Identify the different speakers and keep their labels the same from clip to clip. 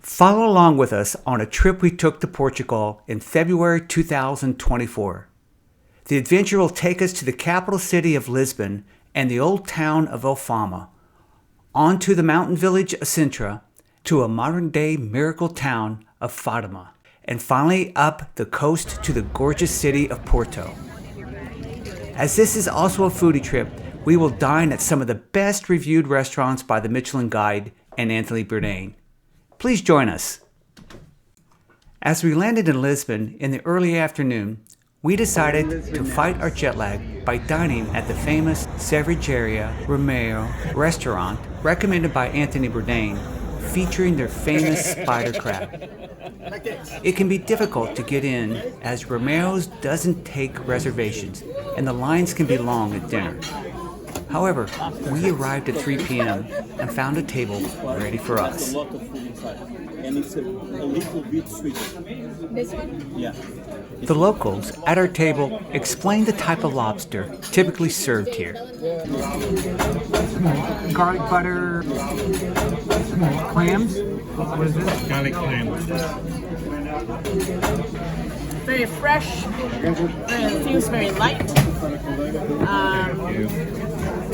Speaker 1: Follow along with us on a trip we took to Portugal in February 2024. The adventure will take us to the capital city of Lisbon and the old town of Alfama, on to the mountain village of Sintra, to a modern-day miracle town of Fatima, and finally up the coast to the gorgeous city of Porto. As this is also a foodie trip, we will dine at some of the best reviewed restaurants by the Michelin Guide and Anthony Bourdain. Please join us. As we landed in Lisbon in the early afternoon, we decided to fight our jet lag by dining at the famous Cervejaria Ramiro restaurant recommended by Anthony Bourdain, featuring their famous spider crab. It can be difficult to get in as Ramiro's doesn't take reservations and the lines can be long at dinner. However, we arrived at 3 p.m. and found a table ready for us.
Speaker 2: And it's a little bit sweet.
Speaker 3: This one?
Speaker 2: Yeah.
Speaker 1: The locals at our table explained the type of lobster typically served here. Garlic butter, clams. What is this?
Speaker 4: Garlic clams.
Speaker 3: Very fresh. It feels very light.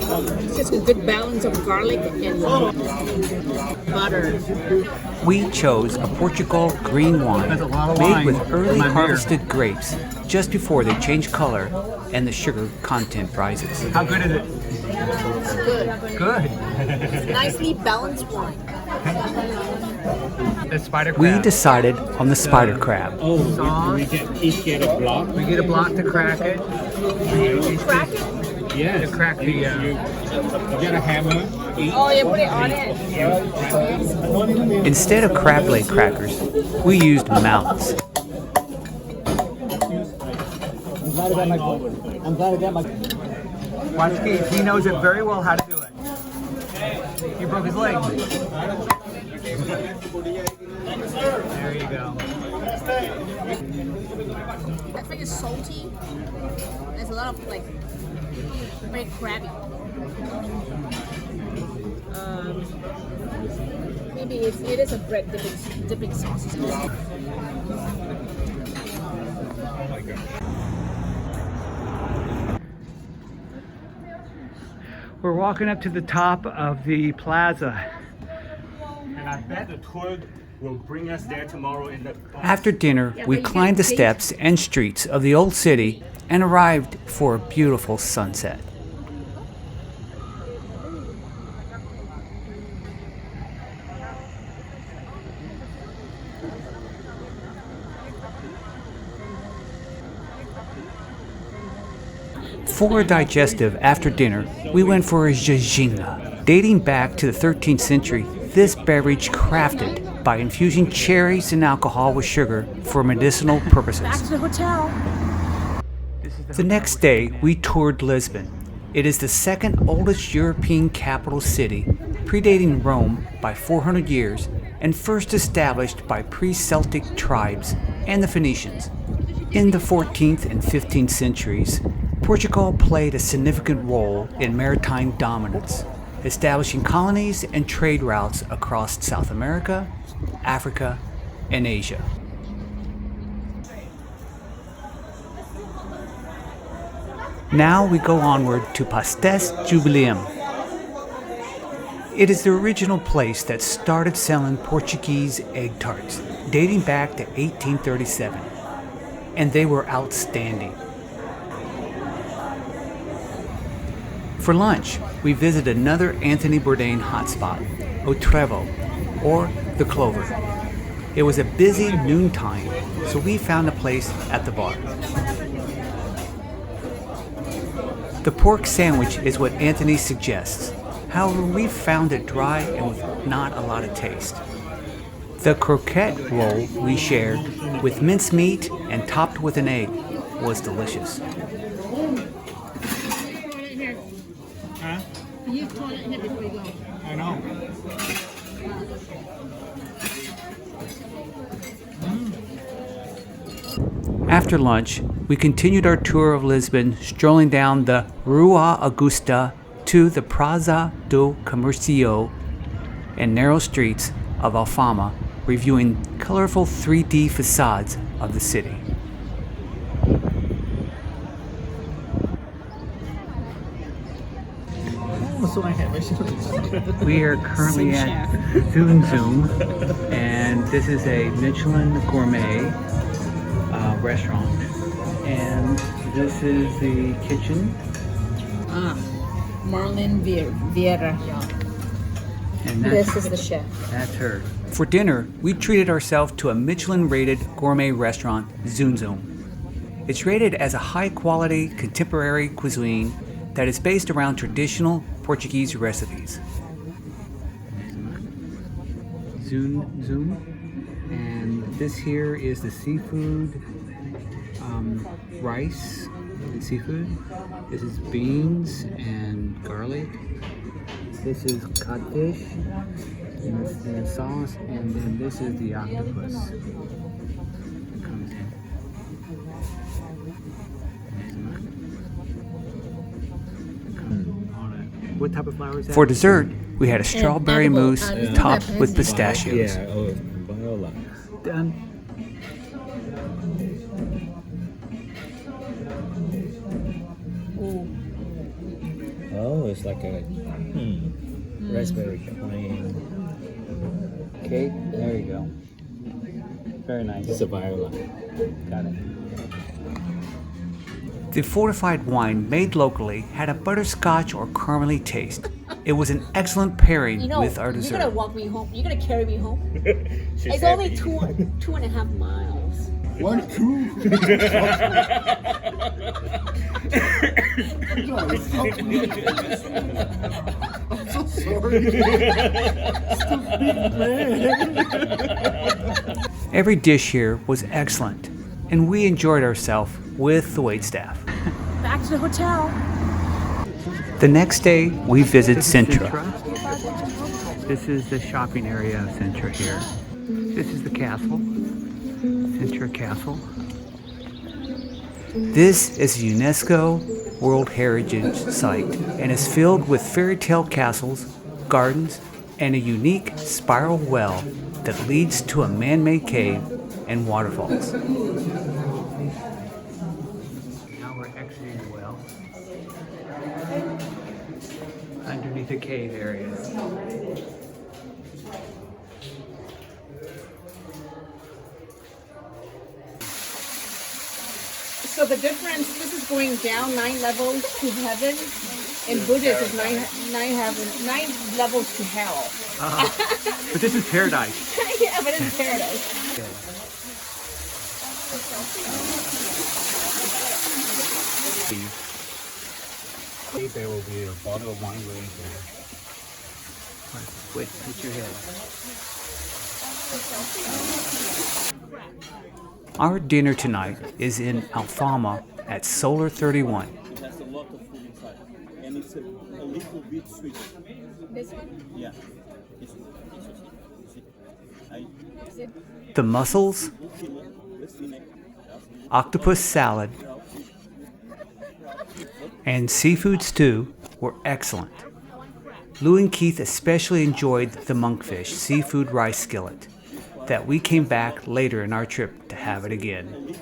Speaker 3: It's just a good balance of garlic and butter.
Speaker 1: We chose a Portugal green wine made with early harvested grapes just before they change color and the sugar content rises.
Speaker 4: How good is it?
Speaker 3: It's good.
Speaker 1: Good.
Speaker 3: It's nicely balanced wine.
Speaker 4: The spider crab.
Speaker 1: We decided on the spider crab.
Speaker 4: Oh, we get a block. We get a block to crack it.
Speaker 3: Crack it?
Speaker 4: Yes. To crack the. You get a hammer.
Speaker 3: Oh, you put it on it.
Speaker 1: Instead of crab leg crackers, we used mallets.
Speaker 4: Watch Keith. He knows it very well how to do it. He broke his leg. There you go.
Speaker 3: I think it's salty. There's a lot of very crabby. Maybe it is a bread dipping sauce.
Speaker 1: We're walking up to the top of the plaza.
Speaker 4: And I bet the tour will bring us there tomorrow in the bus.
Speaker 1: After dinner, we climbed the steps and streets of the old city and arrived for a beautiful sunset. For a digestive after dinner, we went for a ginginha. Dating back to the 13th century, this beverage crafted by infusing cherries and alcohol with sugar for medicinal purposes.
Speaker 3: Back to the hotel.
Speaker 1: The next day, we toured Lisbon. It is the second oldest European capital city, predating Rome by 400 years, and first established by pre-Celtic tribes and the Phoenicians. In the 14th and 15th centuries, Portugal played a significant role in maritime dominance, establishing colonies and trade routes across South America, Africa, and Asia. Now we go onward to Pasteis Jubileum. It is the original place that started selling Portuguese egg tarts, dating back to 1837, and they were outstanding. For lunch, we visited another Anthony Bourdain hotspot, O Trevor, or the Clover. It was a busy noontime, so we found a place at the bar. The pork sandwich is what Anthony suggests. However, we found it dry and with not a lot of taste. The croquette roll we shared with mincemeat and topped with an egg was delicious.
Speaker 3: You toilet here before you go.
Speaker 4: I know.
Speaker 1: After lunch, we continued our tour of Lisbon, strolling down the Rua Augusta to the Praça do Comércio and narrow streets of Alfama reviewing colorful 3D facades of the city. We are currently at ZunZum, and this is a Michelin Gourmet restaurant. And this is the kitchen.
Speaker 5: Marlene Vieira.
Speaker 1: And
Speaker 5: This is the chef.
Speaker 1: that's her. For dinner, we treated ourselves to a Michelin-rated gourmet restaurant, ZunZum. It's rated as a high-quality contemporary cuisine that is based around traditional Portuguese recipes. ZunZum. And this here is the seafood, rice and seafood. This is beans and garlic. This is codfish and the sauce, and then this is the octopus that comes in. What type of flour is that? For dessert, we had a strawberry
Speaker 5: edible,
Speaker 1: mousse
Speaker 5: edible
Speaker 1: topped
Speaker 5: peasant.
Speaker 1: with pistachios.
Speaker 2: Yeah, oh, viola.
Speaker 1: Done.
Speaker 2: Oh, it's like a raspberry plain.
Speaker 1: Okay, there you go. Very nice.
Speaker 2: It's a viola.
Speaker 1: Got it. The fortified wine made locally had a butterscotch or caramely taste. It was an excellent pairing
Speaker 5: You know,
Speaker 1: with our
Speaker 5: you're
Speaker 1: dessert.
Speaker 5: gonna walk me home. You're gonna carry me home. It's only 2.5 miles.
Speaker 6: 1, 2. I'm so sorry.
Speaker 1: Every dish here was excellent, and we enjoyed ourselves with the waitstaff.
Speaker 5: Back to the hotel.
Speaker 1: The next day, we visited Sintra. This is the shopping area of Sintra here. This is the castle, Sintra Castle. This is a UNESCO World Heritage Site and is filled with fairy tale castles, gardens, and a unique spiral well that leads to a man-made cave and waterfalls. Now we're exiting the well underneath the cave area.
Speaker 5: So the difference, this is going down 9 levels to heaven. In Buddhism, it's 9 levels to hell.
Speaker 1: But this is paradise.
Speaker 5: Yeah, but it's paradise.
Speaker 4: There will be a bottle of wine waiting for
Speaker 1: Wait, put your head. Our dinner tonight is in Alfama at Solar 31.
Speaker 2: It has a lot of food inside, and it's a little bit sweet.
Speaker 5: This one?
Speaker 2: Yeah. It's
Speaker 1: The mussels, octopus salad, and seafood stew were excellent. Lou and Keith especially enjoyed the monkfish seafood rice skillet that we came back later in our trip to have it again.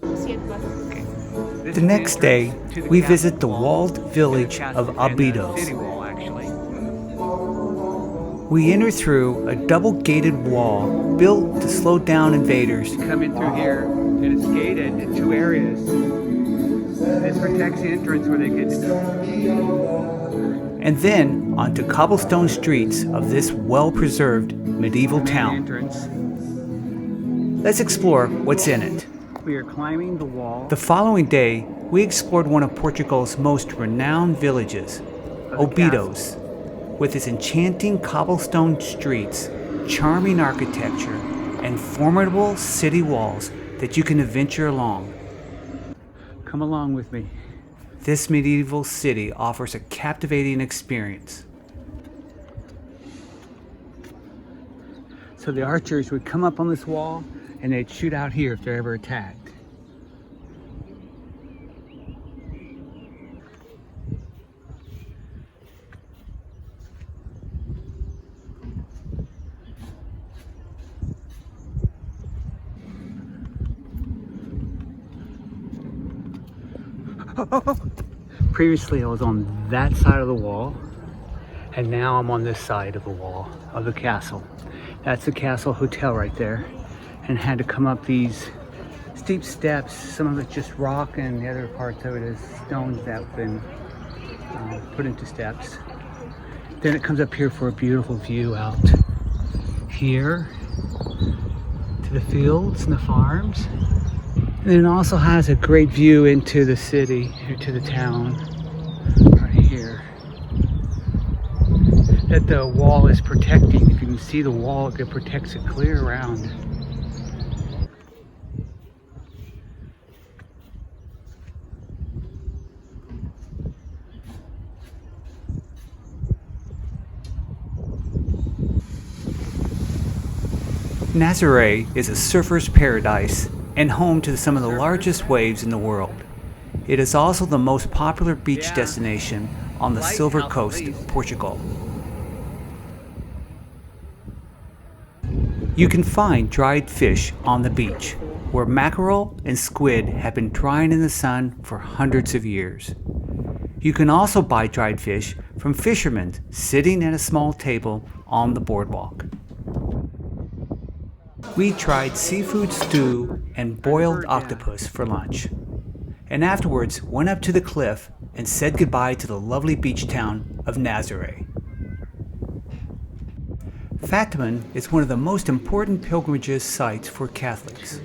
Speaker 1: The next day, we visit the walled village of Obidos. We enter through a double-gated wall built to slow down invaders. Come in through here, and it's gated in 2 areas. This protects the entrance where they could. And then onto cobblestone streets of this well-preserved medieval town. Let's explore what's in it. We are climbing the wall. The following day, we explored one of Portugal's most renowned villages, Obidos, with its enchanting cobblestone streets, charming architecture, and formidable city walls that you can adventure along. Come along with me. This medieval city offers a captivating experience. So the archers would come up on this wall and they'd shoot out here if they're ever attacked. Previously I was on that side of the wall, and now I'm on this side of the wall of the castle. That's the castle hotel right there, and had to come up these steep steps. Some of it's just rock and the other parts of it is stones that have been put into steps. Then it comes up here for a beautiful view out here to the fields and the farms. And then it also has a great view into the city, into the town, right here. That the wall is protecting. If you can see the wall, it protects it clear around. Nazare is a surfer's paradise and home to some of the largest waves in the world. It is also the most popular beach destination on the Silver Coast of Portugal. You can find dried fish on the beach, where mackerel and squid have been drying in the sun for hundreds of years. You can also buy dried fish from fishermen sitting at a small table on the boardwalk. We tried seafood stew and boiled octopus for lunch, and afterwards went up to the cliff and said goodbye to the lovely beach town of Nazare. Fatima is one of the most important pilgrimage sites for Catholics.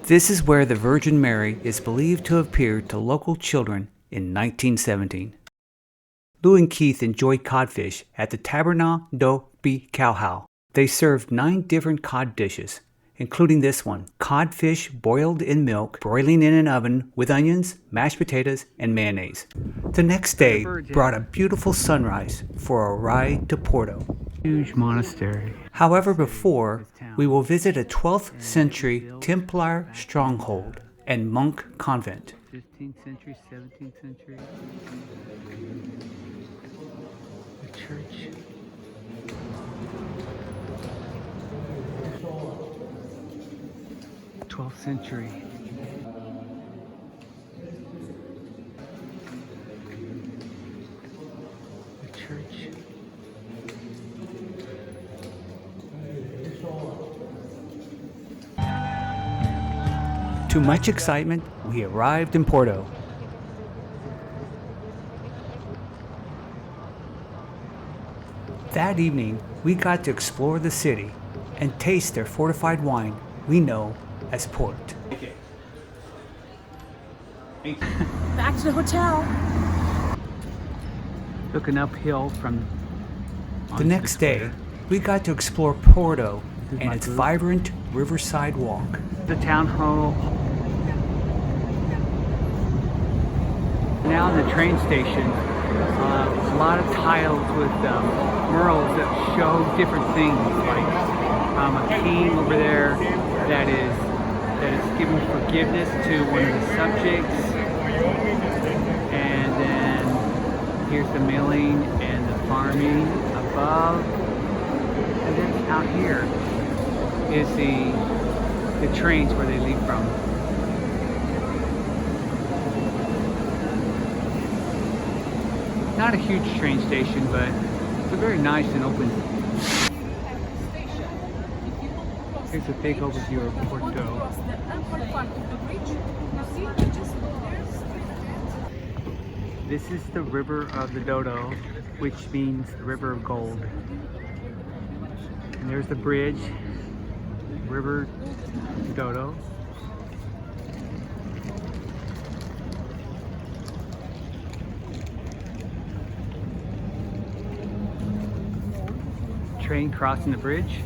Speaker 1: This is where the Virgin Mary is believed to have appeared to local children in 1917. Lou and Keith enjoyed codfish at the Taberna do Bacalhau. They served 9 different cod dishes, including this one, codfish boiled in milk, broiling in an oven with onions, mashed potatoes, and mayonnaise. The next day brought a beautiful sunrise for a ride to Porto. Huge monastery. However, before, we will visit a 12th century Templar stronghold and monk convent. 15th century, 17th century. The church. Century. The church. To much excitement, we arrived in Porto. That evening, we got to explore the city and taste their fortified wine we know as port.
Speaker 3: Back to the hotel.
Speaker 1: Looking uphill from the next day, we got to explore Porto and its vibrant riverside walk. The town hall. Now in the train station, a lot of tiles with murals that show different things, like a king over there that is giving forgiveness to one of the subjects, and then here's the milling and the farming above, and then out here is the trains where they leave from. Not a huge train station, but it's a very nice and open. Here's a big overview of Porto. This is the River of the Dodo, which means the River of Gold. And there's the bridge, River Dodo. Train crossing the bridge.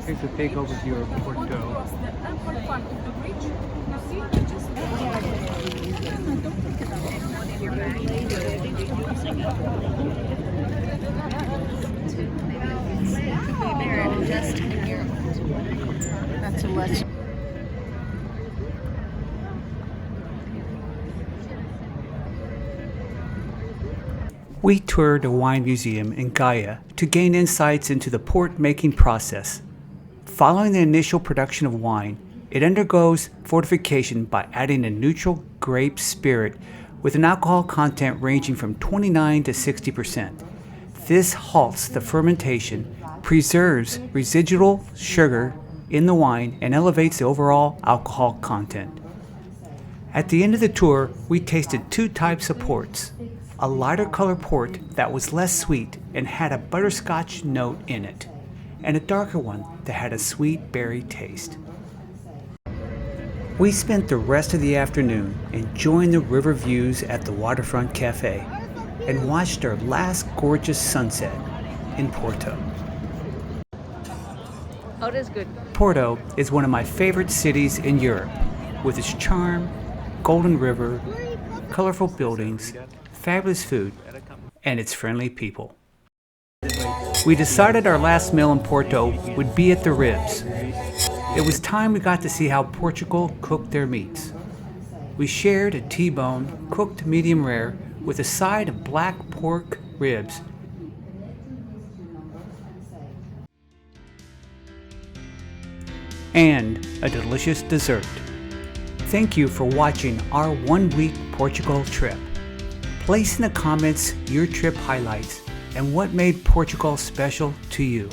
Speaker 1: Here's a big overview of Porto.
Speaker 3: Just a year old. That's a much.
Speaker 1: We toured a wine museum in Gaia to gain insights into the port making process. Following the initial production of wine, it undergoes fortification by adding a neutral grape spirit with an alcohol content ranging from 29 to 60%. This halts the fermentation, preserves residual sugar in the wine, and elevates the overall alcohol content. At the end of the tour, we tasted two types of ports. A lighter color port that was less sweet and had a butterscotch note in it, and a darker one that had a sweet berry taste. We spent the rest of the afternoon enjoying the river views at the Waterfront Cafe and watched our last gorgeous sunset in Porto.
Speaker 5: Oh, that's good.
Speaker 1: Porto is one of my favorite cities in Europe, with its charm, golden river, colorful buildings, fabulous food, and its friendly people. We decided our last meal in Porto would be at the Ribs. It was time we got to see how Portugal cooked their meats. We shared a T-bone cooked medium rare with a side of black pork ribs and a delicious dessert. Thank you for watching our one-week Portugal trip. Place in the comments your trip highlights and what made Portugal special to you.